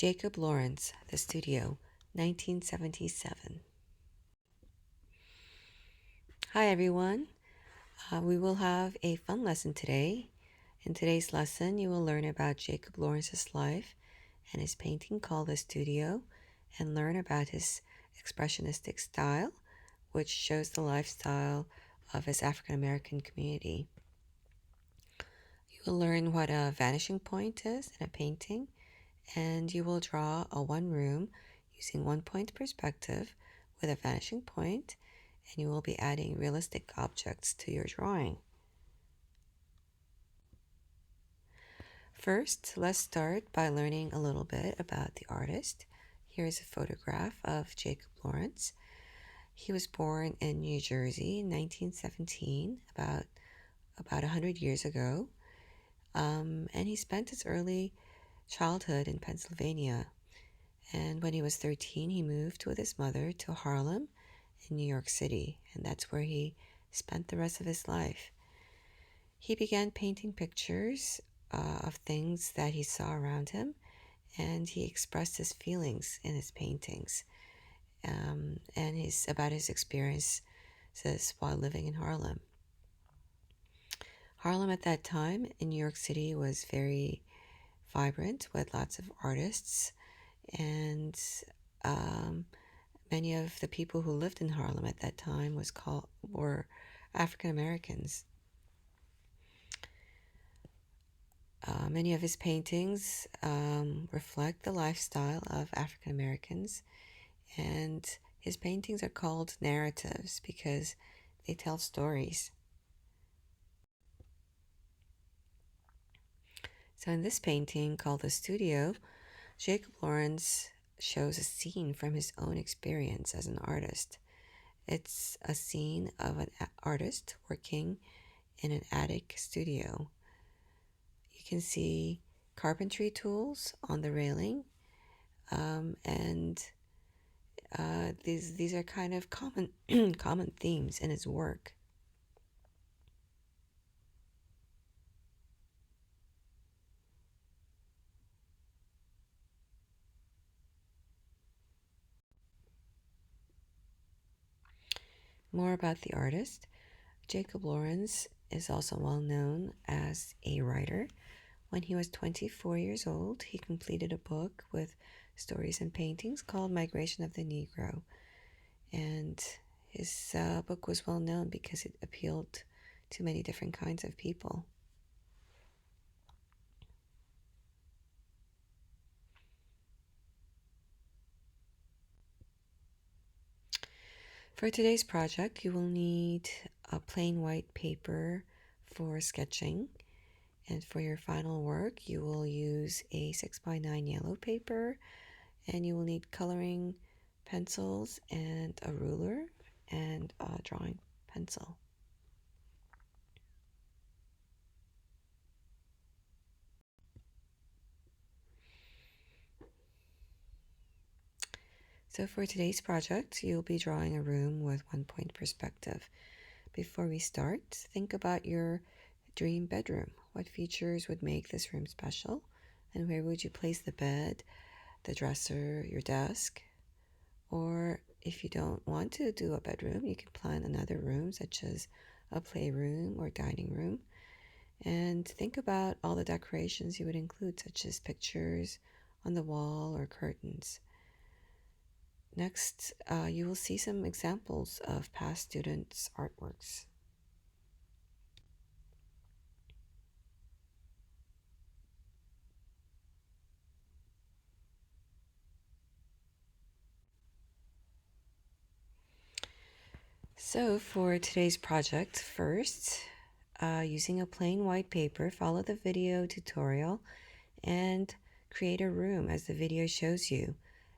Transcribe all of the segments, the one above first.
Jacob Lawrence, The Studio, 1977. Hi everyone. We will have a fun lesson today. In today's lesson, you will learn about Jacob Lawrence's life and his painting called The Studio, and learn about his expressionistic style, which shows the lifestyle of his African American community. You will learn what a vanishing point is in a painting, and you will draw a one room using 1-point perspective with a vanishing point, and you will be adding realistic objects to your drawing. First, let's start by learning a little bit about the artist. Here is a photograph of Jacob Lawrence. He was born in New Jersey in 1917, about 100 years ago, and he spent his early childhood in Pennsylvania. And when he was 13, he moved with his mother to Harlem in New York City, and that's where he spent the rest of his life. He began painting pictures of things that he saw around him, and he expressed his feelings in his paintings, and about his experiences while living in Harlem. Harlem at that time in New York City was very vibrant with lots of artists, and many of the people who lived in Harlem at that time were African Americans. Many of his paintings reflect the lifestyle of African Americans, and his paintings are called narratives because they tell stories. So in this painting called The Studio, Jacob Lawrence shows a scene from his own experience as an artist. It's a scene of an artist working in an attic studio. You can see carpentry tools on the railing, and these are kind of common common themes in his work. More about the artist. Jacob Lawrence is also well known as a writer. When he was 24 years old, he completed a book with stories and paintings called Migration of the Negro. And his book was well known because it appealed to many different kinds of people. For today's project, you will need a plain white paper for sketching. And for your final work, you will use a 6x9 yellow paper, and you will need coloring pencils and a ruler and a drawing pencil. So for today's project, you'll be drawing a room with 1-point perspective. Before we start, think about your dream bedroom. What features would make this room special? And where would you place the bed, the dresser, your desk? Or if you don't want to do a bedroom, you can plan another room such as a playroom or dining room. And think about all the decorations you would include, such as pictures on the wall or curtains. Next, you will see some examples of past students' artworks. So for today's project, first, using a plain white paper, follow the video tutorial and create a room as the video shows you.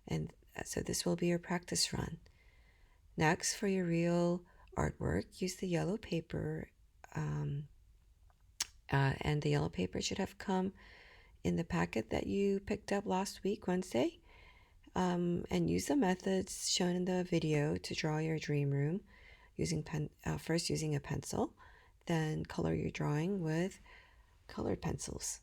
And so this will be your practice run. Next, for your real artwork, use the yellow paper, and the yellow paper should have come in the packet that you picked up last week, Wednesday. And use the methods shown in the video to draw your dream room, first using a pencil, then color your drawing with colored pencils.